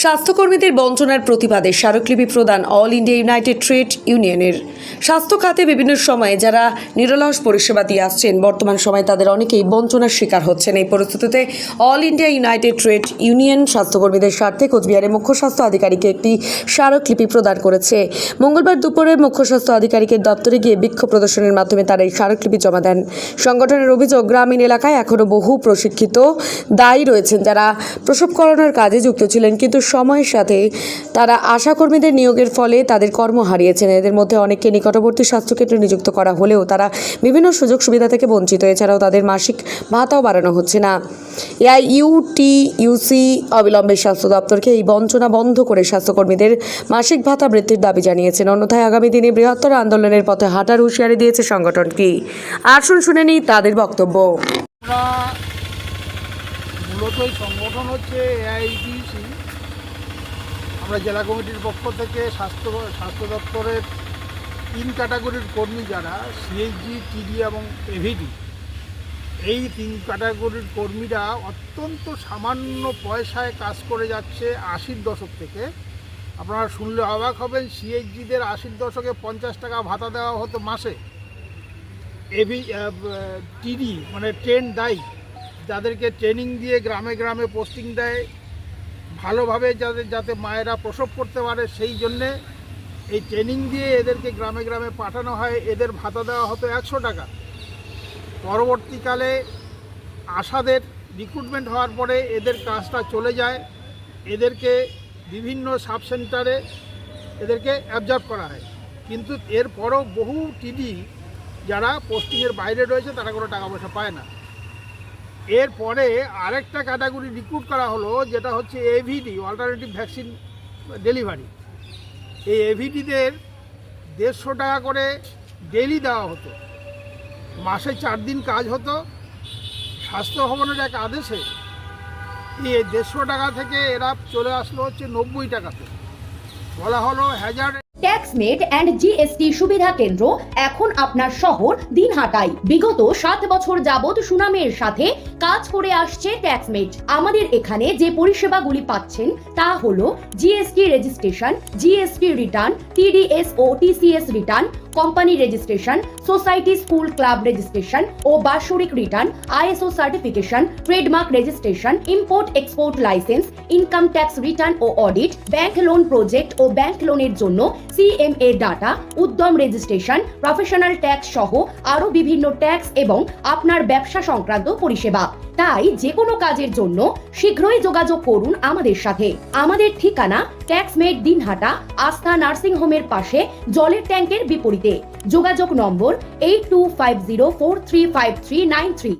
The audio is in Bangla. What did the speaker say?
স্বাস্থ্যকর্মীদের বঞ্চনার প্রতিবাদে স্মারকলিপি প্রদান অল ইন্ডিয়া ইউনাইটেড ট্রেড ইউনিয়নের। স্বাস্থ্য খাতে বিভিন্ন সময়ে যারা নিরলস পরিষেবা দিয়ে আসছেন, বর্তমান সময়ে তাদের অনেকেই বঞ্চনার শিকার হচ্ছেন। এই পরিস্থিতিতে all India United trade union স্বাস্থ্যকর্মীদের স্বার্থে কোচবিহারের মুখ্য স্বাস্থ্য আধিকারিককে একটি স্মারকলিপি প্রদান করেছে। মঙ্গলবার দুপুরে মুখ্য স্বাস্থ্য আধিকারিকের দপ্তরে গিয়ে বিক্ষোভ প্রদর্শনের মাধ্যমে তারা এই স্মারকলিপি জমা দেন। সংগঠনের অভিযোগ, গ্রামীণ এলাকায় এখনও বহু প্রশিক্ষিত দায়ী রয়েছেন যারা প্রসব করানোর কাজে যুক্ত ছিলেন, কিন্তু সময়ের সাথে তারা আশাকর্মীদের নিয়োগের ফলে তাদের কর্ম হারিয়েছেন। এদের মধ্যে অনেককে নিকটবর্তী স্বাস্থ্যকেন্দ্রে নিযুক্ত করা হলেও তারা বিভিন্ন সুযোগ সুবিধা থেকে বঞ্চিত। এছাড়াও তাদের মাসিক ভাতাও বাড়ানো হচ্ছে না। এআইইউটিইউসি অবিলম্বে স্বাস্থ্য দপ্তরকে এই বঞ্চনা বন্ধ করে স্বাস্থ্যকর্মীদের মাসিক ভাতা বৃদ্ধির দাবি জানিয়েছেন। অন্যথায় আগামী দিনে বৃহত্তর আন্দোলনের পথে হাঁটার হুঁশিয়ারি দিয়েছে সংগঠনটি। আসুন শুনে নিই তাদের বক্তব্য। মূলত এই সংগঠন হচ্ছে এআইইউটিইউসি। আমরা জেলা কমিটির পক্ষ থেকে স্বাস্থ্য দপ্তরের 3 ক্যাটাগরির কর্মী যারা সিএইচজি, টিডি এবং এভিডি, এই 3 ক্যাটাগরির কর্মীরা অত্যন্ত সামান্য পয়সায় কাজ করে যাচ্ছে 80-র দশক থেকে। আপনারা শুনলে অবাক হবেন, সিএইচজিদের 80-র দশকে 50 টাকা ভাতা দেওয়া হতো মাসে। টিডি মানে ট্রেন দায়ী, যাদেরকে ট্রেনিং দিয়ে গ্রামে গ্রামে পোস্টিং দেয় ভালোভাবে, যাতে মায়েরা প্রসব করতে পারে, সেই জন্যে এই ট্রেনিং দিয়ে এদেরকে গ্রামে গ্রামে পাঠানো হয়। এদের ভাতা দেওয়া হতো 100 টাকা। পরবর্তীকালে আশাদের রিক্রুটমেন্ট হওয়ার পরে এদের কাজটা চলে যায়, এদেরকে বিভিন্ন সাব সেন্টারে এদেরকে অ্যাবজর্ব করা হয়। কিন্তু এরপরও বহু টিডি যারা পোস্টিংয়ের বাইরে রয়েছে তারা কোনো টাকা পয়সা পায় না। এরপরে আরেকটা ক্যাটাগরি রিক্রুট করা হলো, যেটা হচ্ছে এভিডি, অল্টারনেটিভ ভ্যাকসিন ডেলিভারি। এই এভিডিদের 150 টাকা করে ডেলি দেওয়া হতো, মাসে 4 দিন কাজ হতো। স্বাস্থ্য ভবনের এক আদেশে এই 150 টাকা থেকে এরা চলে আসলো হচ্ছে 90 টাকাতে। বলা হলো হ্যাজার্ড ট্যাক্সমেট অ্যান্ড জিএসটি সুবিধা কেন্দ্র এখন আপনার শহর দিনহাটায়। বিগত 7 বছর যাবৎ সুনামের সাথে কাজ করে আসছে ট্যাক্সমেট। আমাদের এখানে যে পরিষেবাগুলি পাচ্ছেন তা হলো GST registration, GST return, TDS ও TCS return, company registration, society school club registration ও বাৎসরিক return, ISO certification, trademark registration, import export licence, income tax return ও অডিট, ব্যাংক লোন প্রজেক্ট ও ব্যাংক লোনের জন্য CMA data, Udyam registration, professional tax সহ আরো বিভিন্ন ট্যাক্স এবং আপনার ব্যবসা সংক্রান্ত পরিষেবা। তাই যে কোনো কাজের জন্য শীঘ্রই যোগাযোগ করুন আমাদের সাথে। আমাদের ঠিকানা ট্যাক্সমেট দিনহাটা, আস্থা নার্সিং হোমের পাশে, জলের ট্যাঙ্কের বিপরীতে। যোগাযোগ নম্বর 8250435393।